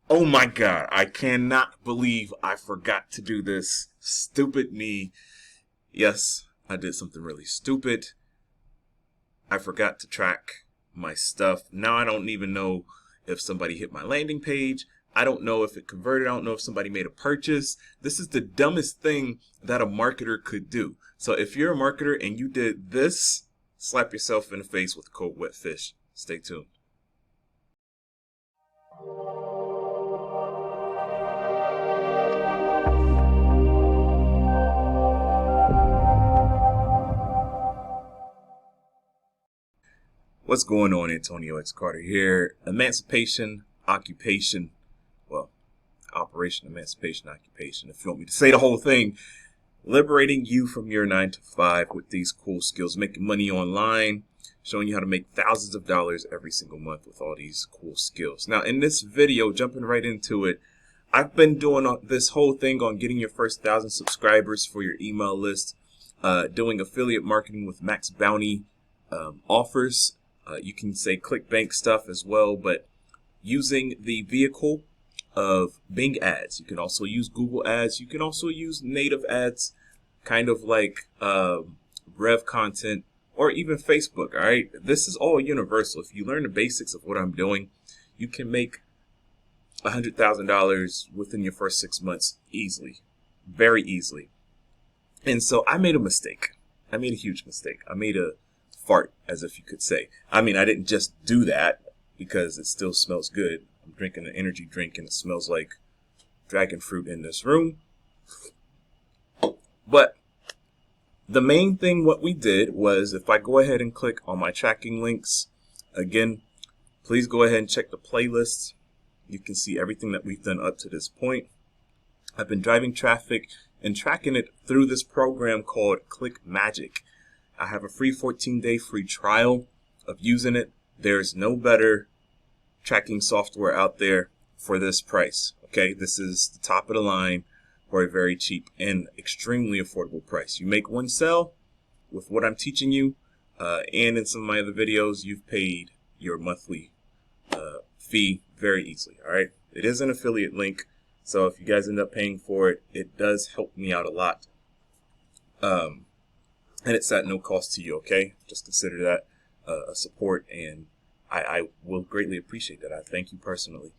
Oh my God, I cannot believe I forgot to do this. Stupid me. Yes, I did something really stupid. I forgot to track my stuff. Now I don't even know if somebody hit my landing page. I don't know if it converted. I don't know if somebody made a purchase. This is the dumbest thing that a marketer could do. So if you're a marketer and you did this, slap yourself in the face with a cold wet fish. Stay tuned. What's going on? Antonio X. Carter here. Emancipation, occupation, well, Operation Emancipation Occupation. If you want me to say the whole thing, liberating you from your 9 to 5 with these cool skills, making money online, showing you how to make thousands of dollars every single month with all these cool skills. Now, in this video, jumping right into it, I've been doing this whole thing on getting your first 1,000 subscribers for your email list, doing affiliate marketing with max bounty offers. You can say ClickBank stuff as well, but using the vehicle of Bing ads. You can also use Google ads. You can also use native ads, kind of like Rev content or even Facebook. All right, this is all universal. If you learn the basics of what I'm doing, you can make $100,000 within your first 6 months easily, very easily. And so I made a mistake. I made a huge mistake. I made a fart, as if you could say. I mean, I didn't just do that because it still smells good. I'm drinking an energy drink and it smells like dragon fruit in this room. But the main thing what we did was, if I go ahead and click on my tracking links, again, please go ahead and check the playlist. You can see everything that we've done up to this point. I've been driving traffic and tracking it through this program called ClickMagick. I have a free 14-day free trial of using it. There's no better tracking software out there for this price. Okay, this is the top of the line for a very cheap and extremely affordable price. You make one sale with what I'm teaching you, and in some of my other videos, you've paid your monthly fee very easily. All right, it is an affiliate link, so if you guys end up paying for it, it does help me out a lot. And it's at no cost to you, okay? Just consider that a support, and I will greatly appreciate that. I thank you personally.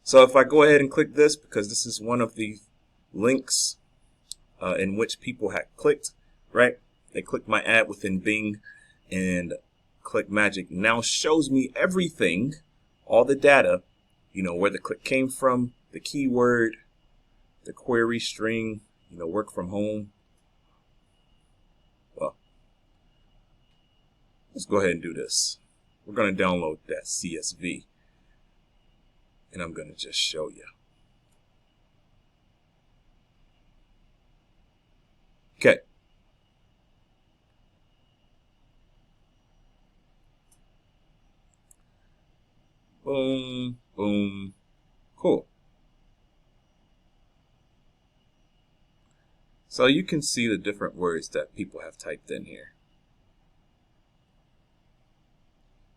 So if I go ahead and click this, because this is one of the links in which people had clicked, right? They clicked my ad within Bing, and ClickMagick now shows me everything, all the data, where the click came from, the keyword, the query string, work from home. Let's go ahead and do this. We're going to download that CSV, and I'm going to just show you. Okay. Boom, boom. Cool. So you can see the different words that people have typed in here.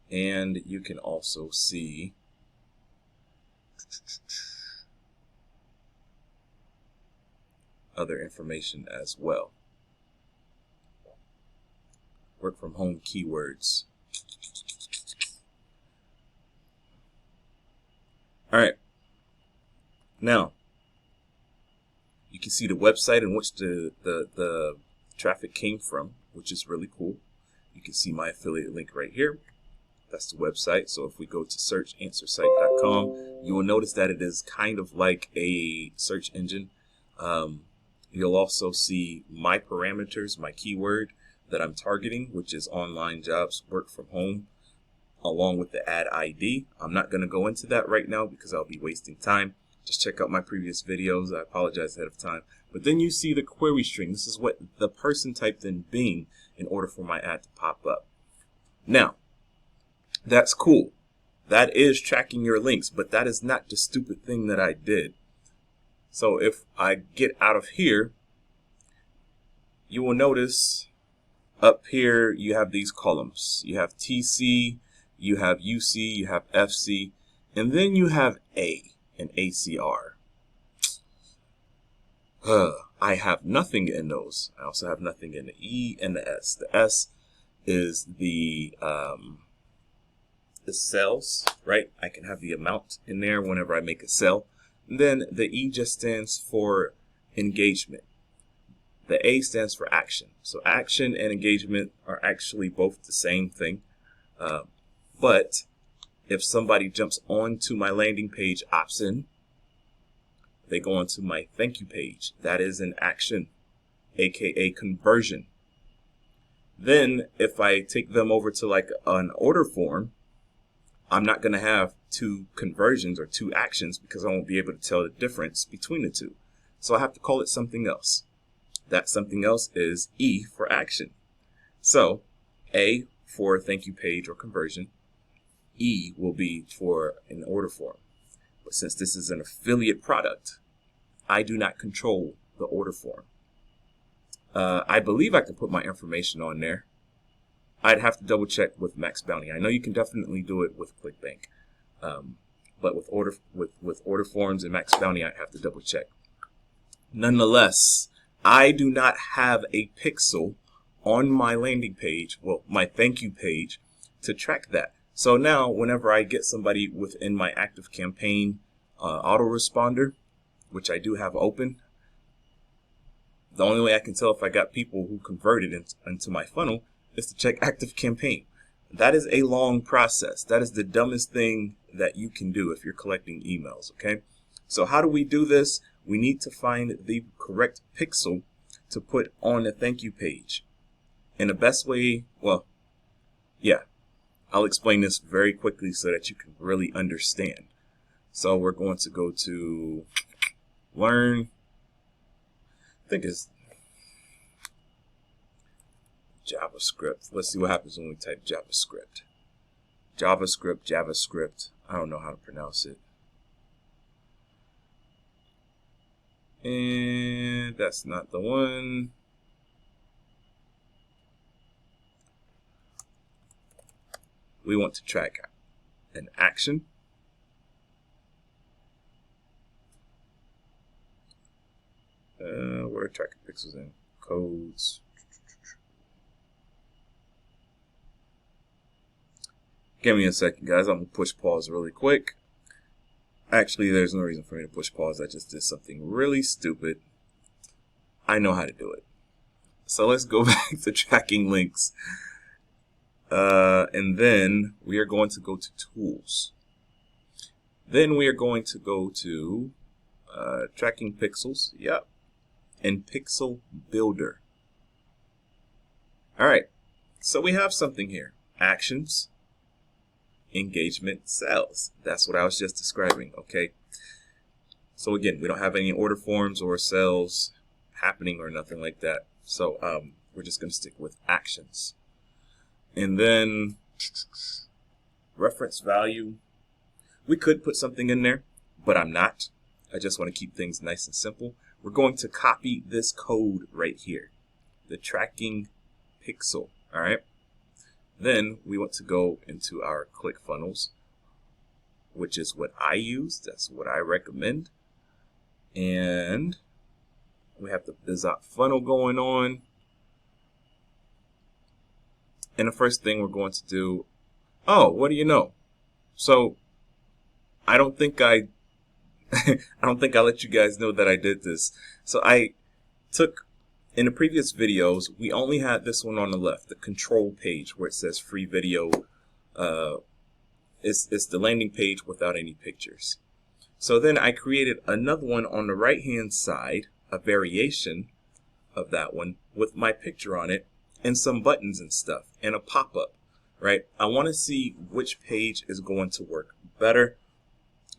And you can also see other information as well. Work from home keywords. All right. Now, you can see the website in which the traffic came from, which is really cool. You can see my affiliate link right here. That's the website. So if we go to searchanswersite.com, you will notice that it is kind of like a search engine. You'll also see my parameters, my keyword that I'm targeting, which is online jobs, work from home, along with the ad ID. I'm not going to go into that right now because I'll be wasting time. Just check out my previous videos. I apologize ahead of time. But then you see the query string. This is what the person typed in Bing in order for my ad to pop up. Now, that's cool. That is tracking your links, but that is not the stupid thing that I did. So if I get out of here, you will notice up here you have these columns. You have TC, you have UC, you have FC, and then you have A. and ACR. I have nothing in those. I also have nothing in the E and the S. The S is the sales, right? I can have the amount in there whenever I make a sale. And then the E just stands for engagement. The A stands for action. So action and engagement are actually both the same thing. But if somebody jumps onto my landing page, opts in, they go onto my thank you page. That is an action, aka conversion. Then if I take them over to like an order form, I'm not going to have two conversions or two actions because I won't be able to tell the difference between the two. So I have to call it something else. That something else is E for action. So A for thank you page or conversion. E will be for an order form. But since this is an affiliate product, I do not control the order form. I believe I can put my information on there. I'd have to double check with maxbounty. I know you can definitely do it with ClickBank, but with order forms and maxbounty, I'd have to double check. Nonetheless, I do not have a pixel on my landing page, well, my thank you page, to track that. So now, whenever I get somebody within my active campaign autoresponder, which I do have open, the only way I can tell if I got people who converted into my funnel is to check active campaign. That is a long process. That is the dumbest thing that you can do if you're collecting emails, okay? So how do we do this? We need to find the correct pixel to put on the thank you page. And the best way, well, yeah, I'll explain this very quickly so that you can really understand. So we're going to go to learn, I think it's JavaScript. Let's see what happens when we type JavaScript. JavaScript. I don't know how to pronounce it. And that's not the one. We want to track an action. Where are tracking pixels in? Codes. Give me a second, guys. I'm going to push pause really quick. Actually, there's no reason for me to push pause. I just did something really stupid. I know how to do it. So let's go back to tracking links. And then we are going to go to tools. Then we are going to go to tracking pixels. Yep. And pixel builder. All right. So we have something here. Actions. Engagement, sales. That's what I was just describing, okay? So again, we don't have any order forms or sales happening or nothing like that. So we're just going to stick with actions. And then reference value. We could put something in there, but I'm not. I just want to keep things nice and simple. We're going to copy this code right here, the tracking pixel, all right? Then we want to go into our ClickFunnels, which is what I use. That's what I recommend. And we have the Bizot funnel going on. And the first thing we're going to do, oh, what do you know? So I don't think I let you guys know that I did this. So I took, in the previous videos, we only had this one on the left, the control page where it says free video. It's the landing page without any pictures. So then I created another one on the right hand side, a variation of that one with my picture on it and some buttons and stuff and a pop-up, right? I want to see which page is going to work better.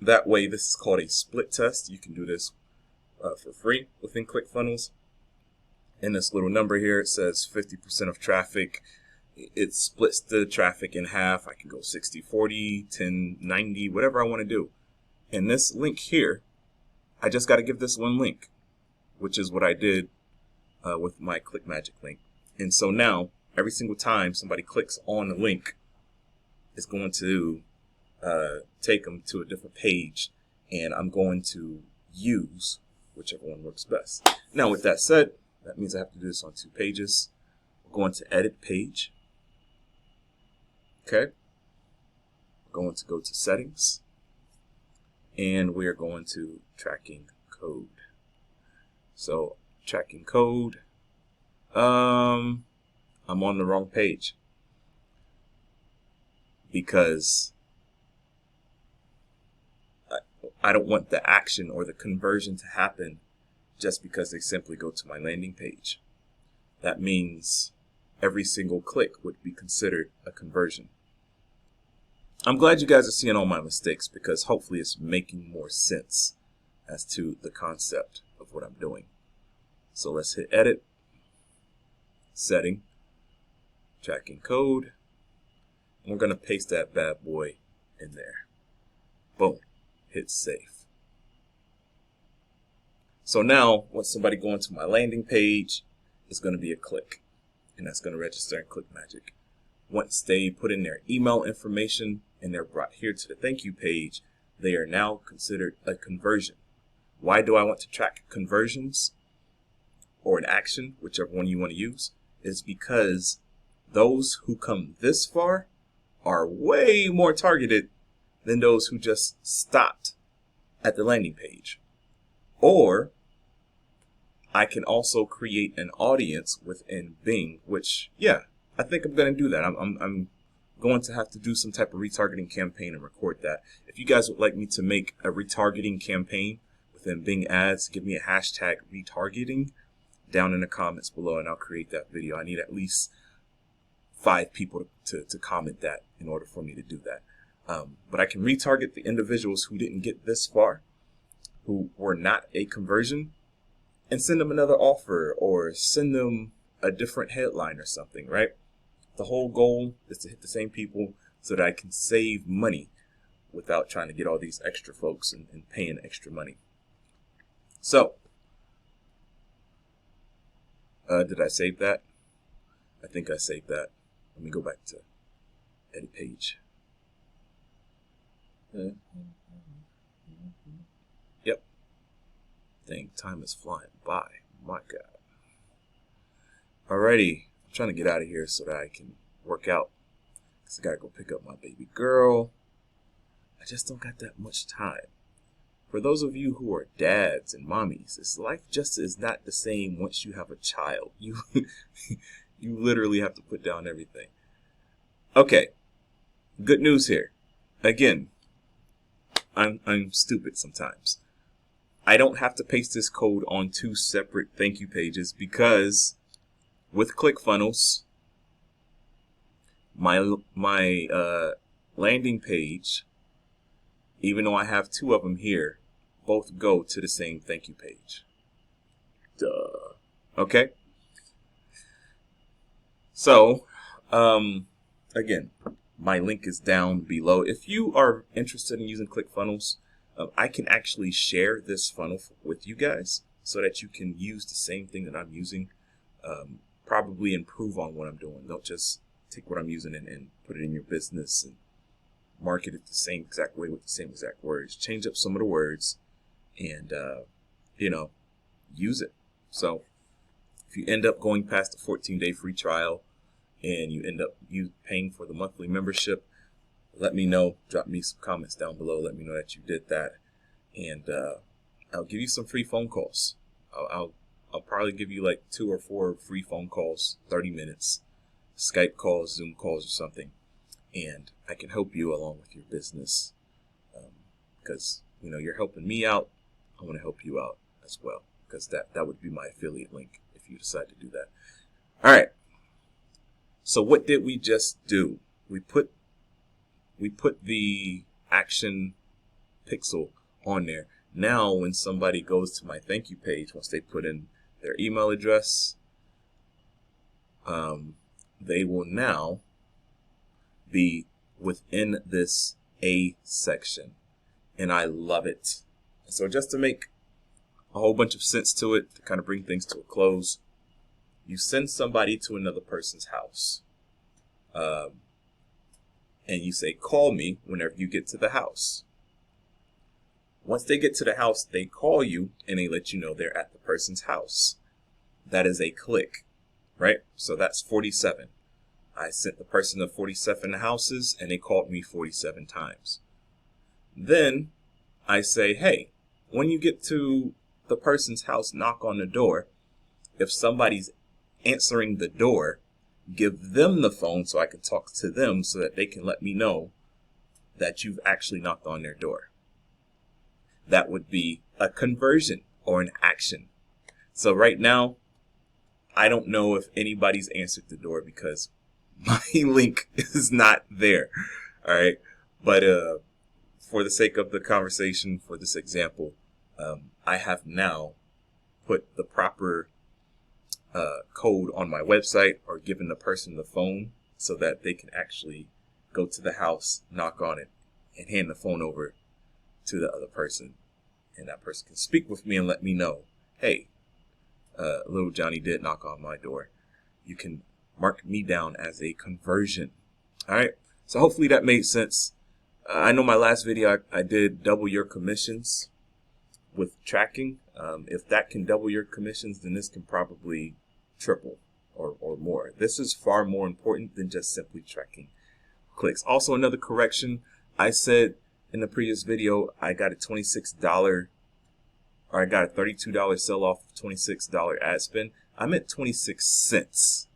That way, this is called a split test. You can do this for free within ClickFunnels. In this little number here, it says 50% of traffic. It splits the traffic in half. I can go 60-40, 10-90, whatever I want to do. And this link here, I just got to give this one link, which is what I did with my ClickMagick link. And so now, every single time somebody clicks on the link, it's going to take them to a different page and I'm going to use whichever one works best. Now, with that said, that means I have to do this on 2 pages. We're going to edit page. Okay. We're going to go to settings, and we are going to tracking code. So tracking code. I'm on the wrong page because I don't want the action or the conversion to happen just because they simply go to my landing page. That means every single click would be considered a conversion. I'm glad you guys are seeing all my mistakes because hopefully it's making more sense as to the concept of what I'm doing. So let's hit edit, setting, tracking code, and we're going to paste that bad boy in there. Boom, hit save. So now, once somebody going to my landing page, it's going to be a click, and that's going to register in ClickMagick. Once they put in their email information and they're brought here to the thank you page, they are now considered a conversion. Why do I want to track conversions or an action, whichever one you want to use? Is because those who come this far are way more targeted than those who just stopped at the landing page. Or I can also create an audience within Bing, which, yeah, I think I'm going to do that. I'm going to have to do some type of retargeting campaign and record that. If you guys would like me to make a retargeting campaign within Bing ads, give me a hashtag retargeting down in the comments below, and I'll create that video. I need at least 5 people to comment that in order for me to do that. But I can retarget the individuals who didn't get this far, who were not a conversion, and send them another offer or send them a different headline or something, right? The whole goal is to hit the same people so that I can save money without trying to get all these extra folks and paying extra money. So, did I save that? I think I saved that. Let me go back to edit page. Yep. Dang, time is flying by. My God. Alrighty. I'm trying to get out of here so that I can work out. Because I gotta go pick up my baby girl. I just don't got that much time. For those of you who are dads and mommies, this life just is not the same once you have a child. You literally have to put down everything. Okay. Good news here. Again, I'm stupid sometimes. I don't have to paste this code on 2 separate thank you pages because with ClickFunnels, my landing page, even though I have 2 of them here, both go to the same thank you page. Duh. Okay? So, again, my link is down below. If you are interested in using ClickFunnels, I can actually share this funnel with you guys so that you can use the same thing that I'm using. Probably improve on what I'm doing. Don't just take what I'm using and put it in your business and market it the same exact way with the same exact words. Change up some of the words and, use it. So if you end up going past the 14-day free trial and you end up paying for the monthly membership, let me know. Drop me some comments down below. Let me know that you did that. And I'll give you some free phone calls. I'll probably give you like 2 or 4 free phone calls, 30 minutes, Skype calls, Zoom calls or something. And I can help you along with your business because, you're helping me out. I want to help you out as well because that would be my affiliate link if you decide to do that. All right. So what did we just do? We put the action pixel on there. Now, when somebody goes to my thank you page, once they put in their email address, they will now be within this A section. And I love it. So just to make a whole bunch of sense to it, to kind of bring things to a close, you send somebody to another person's house. And you say, call me whenever you get to the house. Once they get to the house, they call you and they let you know they're at the person's house. That is a click, right? So that's 47. I sent the person to 47 houses and they called me 47 times. Then I say, hey, when you get to the person's house, knock on the door. If somebody's answering the door, give them the phone so I can talk to them so that they can let me know that you've actually knocked on their door. That would be a conversion or an action. So right now, I don't know if anybody's answered the door because my link is not there. All right. But for the sake of the conversation, for this example, I have now put the proper code on my website or given the person the phone so that they can actually go to the house, knock on it, and hand the phone over to the other person. And that person can speak with me and let me know, hey, little Johnny did knock on my door. You can mark me down as a conversion. All right. So hopefully that made sense. I know my last video, I did double your commissions with tracking. If that can double your commissions, then this can probably triple or more. This is far more important than just simply tracking clicks. Also, another correction. I said in the previous video, I got a $26 or I got a $32 sell off of $26 ad spend. I meant 26 cents.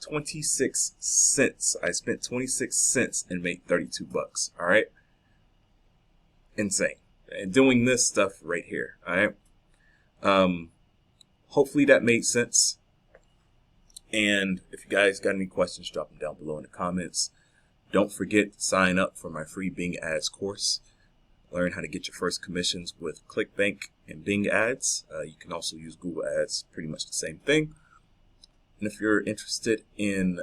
26 cents. I spent 26 cents and made 32 bucks. All right. Insane. And doing this stuff right here. All right. Hopefully that made sense. And if you guys got any questions, drop them down below in the comments. Don't forget to sign up for my free Bing Ads course. Learn how to get your first commissions with ClickBank and Bing Ads. You can also use Google Ads, pretty much the same thing. And if you're interested in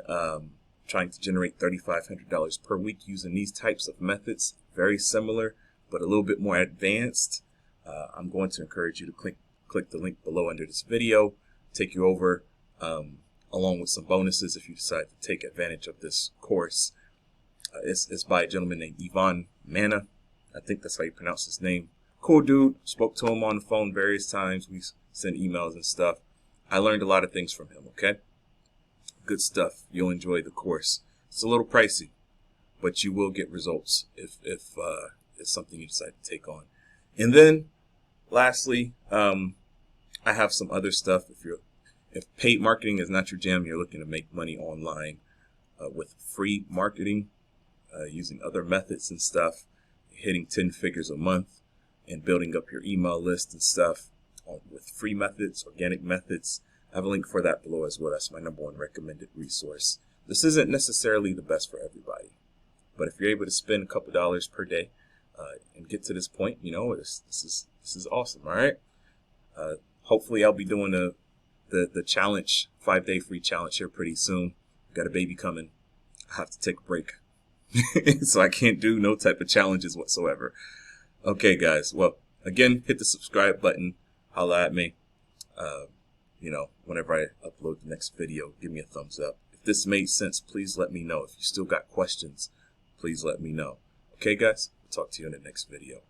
trying to generate $3,500 per week using these types of methods, very similar, but a little bit more advanced, I'm going to encourage you to click the link below under this video, take you over, along with some bonuses if you decide to take advantage of this course. It's by a gentleman named Ivan Mana. I think that's how you pronounce his name. Cool dude. Spoke to him on the phone various times. We sent emails and stuff. I learned a lot of things from him, okay? Good stuff. You'll enjoy the course. It's a little pricey, but you will get results if it's something you decide to take on. And then, lastly, I have some other stuff. If paid marketing is not your jam, you're looking to make money online with free marketing, using other methods and stuff, hitting 10 figures a month and building up your email list and stuff with free methods, organic methods. I have a link for that below as well. That's my #1 recommended resource. This isn't necessarily the best for everybody, but if you're able to spend a couple dollars per day and get to this point, you know, this is awesome. All right. Hopefully I'll be doing the challenge, 5-day free challenge here pretty soon. Got a baby coming. I have to take a break. So I can't do no type of challenges whatsoever. Okay, guys. Well, again, hit the subscribe button. Holla at me. You know, whenever I upload the next video, give me a thumbs up. If this made sense, please let me know. If you still got questions, please let me know. Okay, guys? I'll talk to you in the next video.